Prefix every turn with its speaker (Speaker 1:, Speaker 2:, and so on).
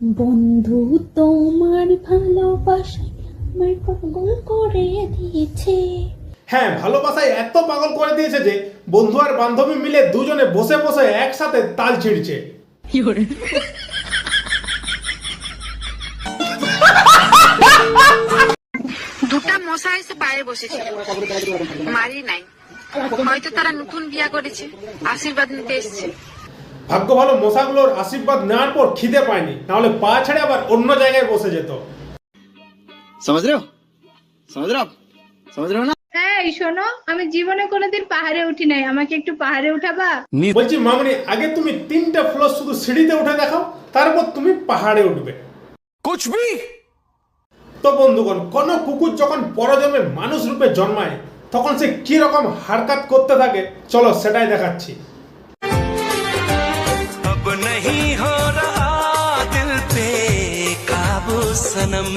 Speaker 1: বন্ধু তোমার ভালোবাসায় আমায় পাগল করে দিয়েছে।
Speaker 2: হ্যাঁ, ভালোবাসায় এত পাগল করে দিয়েছে যে বন্ধু আর বান্ধবী মিলে দুজনে বসে বসে একসাথে তাল ছিঁড়ছে।
Speaker 3: দুটা মশা এসে পায়ে বসেছিল, মারি নাই। হয়তো তারা নতুন বিয়া করেছে, আশীর্বাদ নিতে এসছে।
Speaker 2: ভাগ্য ভালো মশাগুলোর আশীর্বাদ নেওয়ার পর খিদে পায়নি, নাহলে পা ছেড়ে আবার অন্য জায়গায় বসে যেত।
Speaker 4: समझ रहे हो समझ रहे हो आप समझ रहे हो ना।
Speaker 5: এই শোনো, আমি জীবনে কোনোদিন পাহাড়ে উঠি নাই, আমাকে একটু পাহাড়ে উঠাবা?
Speaker 2: বলছি মামনি, আগে তুমি 3টা ফ্লোর শুধু সিঁড়িতে উঠে দেখাও, তারপর তুমি পাহাড়ে উঠবে।
Speaker 4: कुछ भी
Speaker 2: তো বন্ধুগণ, কোন কুকুর যখন পরজন্মে মানুষ রূপে জন্মায় তখন সে কি রকম হারকাত করতে থাকে, চলো সেটাই দেখাচ্ছি।
Speaker 6: अब नहीं हो रहा दिल पे काबू सनम।